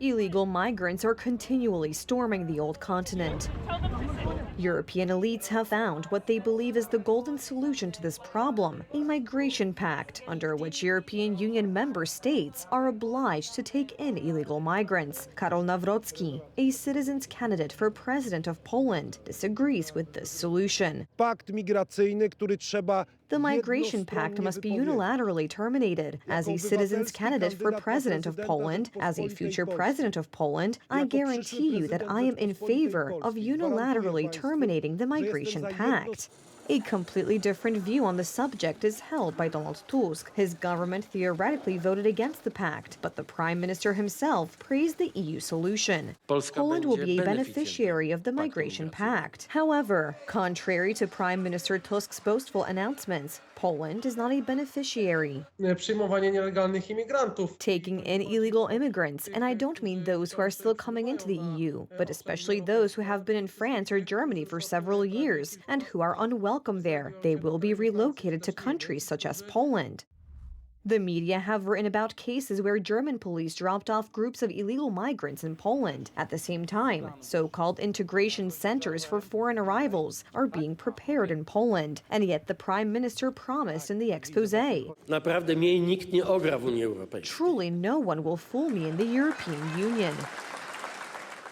Illegal migrants are continually storming the old continent. European elites have found what they believe is the golden solution to this problem, a migration pact, under which European Union member states are obliged to take in illegal migrants. Karol Nawrocki, a citizens candidate for president of Poland, disagrees with this solution. Pakt migracyjny, który trzeba The migration pact must be unilaterally terminated. As a citizens candidate for president of Poland, as a future president of Poland, I guarantee you that I am in favor of unilaterally terminating the migration pact. A completely different view on the subject is held by Donald Tusk. His government theoretically voted against the pact, but the prime minister himself praised the EU solution. Poland will be a beneficiary of the migration pact. However, contrary to Prime Minister Tusk's boastful announcements, Poland is not a beneficiary. Taking in illegal immigrants, and I don't mean those who are still coming into the EU, but especially those who have been in France or Germany for several years and who are unwelcome there. They will be relocated to countries such as Poland. The media have written about cases where German police dropped off groups of illegal migrants in Poland. At the same time, so-called integration centers for foreign arrivals are being prepared in Poland, and yet the Prime Minister promised in the exposé. Truly, no one will fool me in the European Union.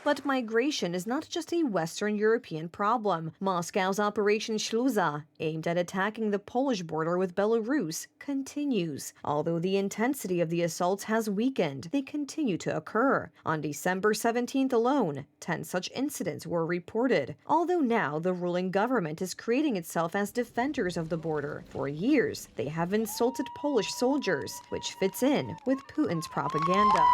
But migration is not just a Western European problem. Moscow's Operation Shluza, aimed at attacking the Polish border with Belarus, continues. Although the intensity of the assaults has weakened, they continue to occur. On December 17th alone, 10 such incidents were reported. Although now the ruling government is creating itself as defenders of the border, for years they have insulted Polish soldiers, which fits in with Putin's propaganda.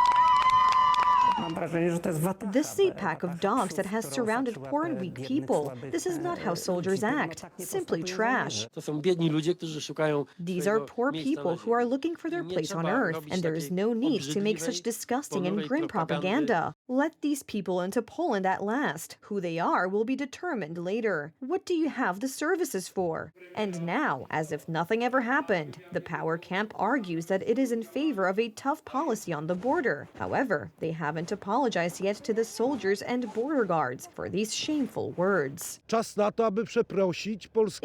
This is a pack of dogs that has surrounded poor and weak people. This is not how soldiers act. Simply trash. These are poor people who are looking for their place on earth, and there is no need to make such disgusting and grim propaganda. Let these people into Poland at last. Who they are will be determined later. What do you have the services for? And now, as if nothing ever happened, the power camp argues that it is in favor of a tough policy on the border. However, they haven't apologized yet to the soldiers and border guards for these shameful words. It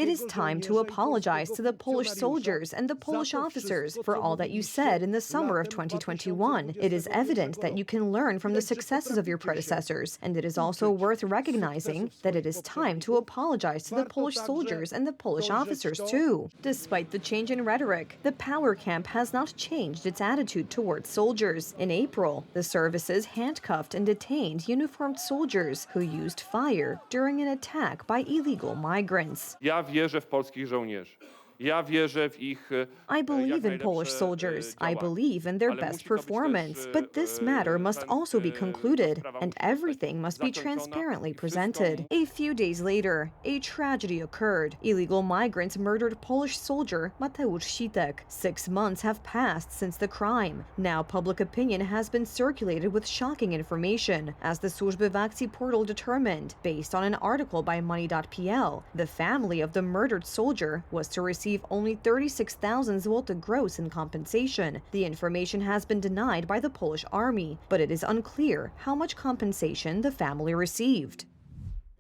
is time to apologize to the Polish soldiers and the Polish officers for all that you said in the summer of 2021. It is evident that you can learn from the successes of your predecessors, and it is also worth recognizing that it is time to apologize to the Polish soldiers and the Polish officers too. Despite the change in rhetoric, the power camp has not changed its attitude towards soldiers. In April, the services handcuffed and detained uniformed soldiers who used fire during an attack by illegal migrants. I believe in Polish soldiers. I believe in their best performance. But this matter must also be concluded, and everything must be transparently presented. A few days later, a tragedy occurred. Illegal migrants murdered Polish soldier Mateusz Sitek. 6 months have passed since the crime. Now public opinion has been circulated with shocking information, as the Służby w Akcji portal determined, based on an article by Money.pl. The family of the murdered soldier was to receive only 36,000 zł gross in compensation. The information has been denied by the Polish army, but it is unclear how much compensation the family received.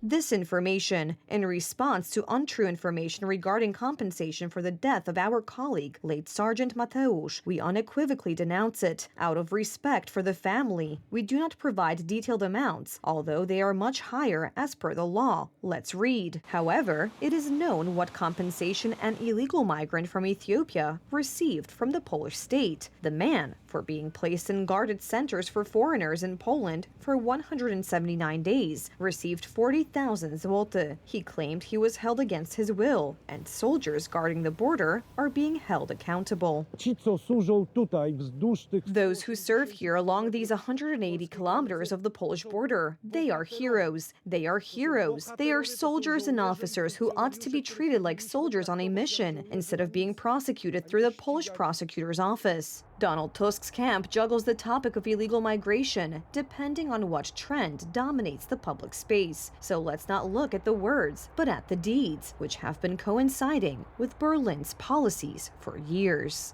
This information, in response to untrue information regarding compensation for the death of our colleague, late Sergeant Mateusz, we unequivocally denounce it. Out of respect for the family, we do not provide detailed amounts, although they are much higher as per the law. Let's read. However, it is known what compensation an illegal migrant from Ethiopia received from the Polish state. The man, for being placed in guarded centers for foreigners in Poland for 179 days, received 40,000 zł. He claimed he was held against his will, and soldiers guarding the border are being held accountable. Those who serve here along these 180 kilometers of the Polish border, they are heroes. They are heroes. They are soldiers and officers who ought to be treated like soldiers on a mission, instead of being prosecuted through the Polish prosecutor's office. Donald Tusk's camp juggles the topic of illegal migration, depending on what trend dominates the public space. So let's not look at the words, but at the deeds, which have been coinciding with Berlin's policies for years.